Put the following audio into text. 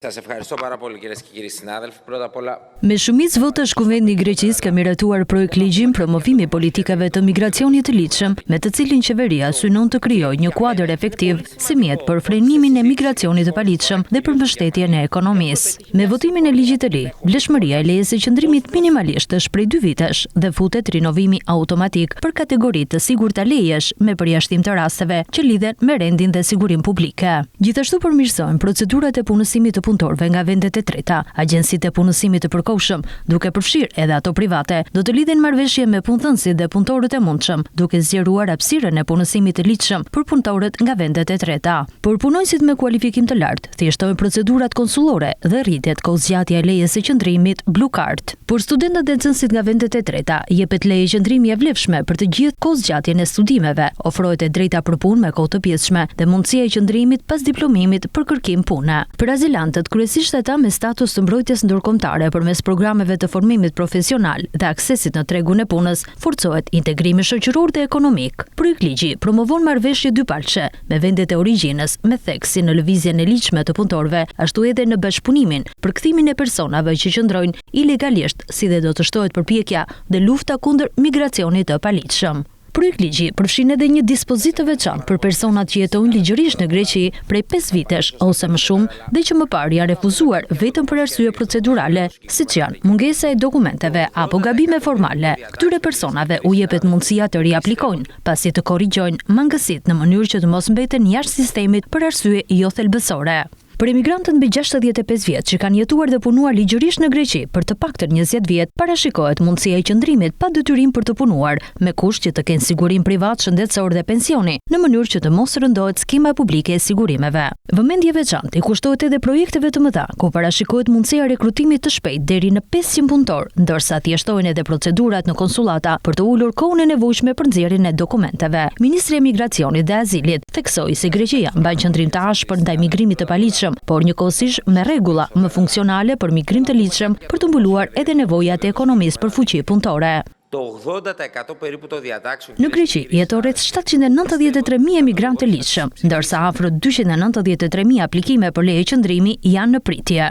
Σας ευχαριστώ πάρα πολύ κυρίες και κύριοι συνάδελφοι. Πρώτα απ' όλα. Me shumicë votash Kuvendi i Greqisë ka miratuar projekt ligjin promovimi politikave të migracionit të ligjshëm, me të cilin qeveria synon të krijojë një kuadër efektiv si mjet për frenimin e migracionit të paligjshëm dhe për mbështetjen e ekonomisë. Me votimin e ligjit të ri, vlefshmëria e lejes së qëndrimit minimalisht është prej 2 vitesh dhe futet rinovimi automatik për kategoritë të sigurta lejesh me përjashtim të rasteve që lidhen me rendin dhe sigurinë publike. Gjithashtu përmirësohen procedurat e punësimit të punëtorëve nga vendet e treta. Agjencitë e punësimit të përkohshëm, duke përfshirë edhe ato private, do të lidhen marrëveshje me punëdhënësit dhe punëtorët e mundshëm, duke zgjeruar hapësirën e punësimit të ligjshëm për punëtorët nga vendet e treta. Por punonjësit me kualifikim të lartë thjeshtojnë procedurat konsullore dhe rritet kohëzgjatja e lejes së qëndrimit Blue Card. Por studentët dhe nxënësit nga vendet e treta jepet leje qëndrimi e vlefshme për të gjithë kohëzgjatjen e studimeve, ofrohet e drejta për punë me kohë të pjesshme dhe mundësia e qëndrimit pas diplomimit për kërkim pune. Për azilantët, kryesisht ata me status të mbrojtjes ndërkombëtare përmes programeve të formimit profesional dhe aksesit në tregun e punës, forcohet integrimi shoqëror dhe ekonomik. Projektligji promovon marrëveshje dypalçe me vendet e origjinës, me theksin në lëvizjen e ligjshme të punëtorëve, ashtu edhe në bashkëpunimin për kthimin e personave që qëndrojnë ilegalisht, si dhe do të shtohet përpjekja dhe lufta kundër migracionit të paligjshëm. Projektligji përfshin edhe një dispozitë të veçantë për personat që jetojnë ligjërisht në Greqi prej 5 vitesh ose më shumë dhe që më parë janë refuzuar vetëm për arsye procedurale, siç janë mungesa e dokumenteve apo gabime formale. Këtyre personave u jepet mundësia të riaplikojnë, pasi të korrigjojnë mangësitë në mënyrë që të mos mbeten jashtë sistemit për arsye jo thelbësore. Për emigrantët mbi 65 vjet që kanë jetuar dhe punuar ligjërisht në Greqi për të paktën 20 vjet, parashikohet mundësia e qëndrimit pa detyrim për të punuar, me kusht që të kenë sigurinë privat, shëndetësor dhe pensioni, në mënyrë që të mos rëndohet skema publike e sigurimeve. Vëmendje veçantë i kushtohet edhe projekteve të mëdha, ku parashikohet mundësia e rekrutimit të shpejtë deri në 500 punëtor, ndërsa thjeshtohen edhe procedurat në konsullata për të ulur kohën e nevojshme për nxjerrjen e dokumenteve. Ministri i Migracionit dhe Azilit theksoi se Greqia mban qëndrim të ashpër ndaj migrimit të paligjshëm, por njëkohësisht me rregulla më funksionale për migrim të ligjshëm për të mbuluar edhe nevojat e ekonomisë për fuqi punëtore. Në Greqi jeton rreth 793.000 emigrantë të ligjshëm, ndërsa afër 293.000 aplikime për leje qëndrimi janë në pritje.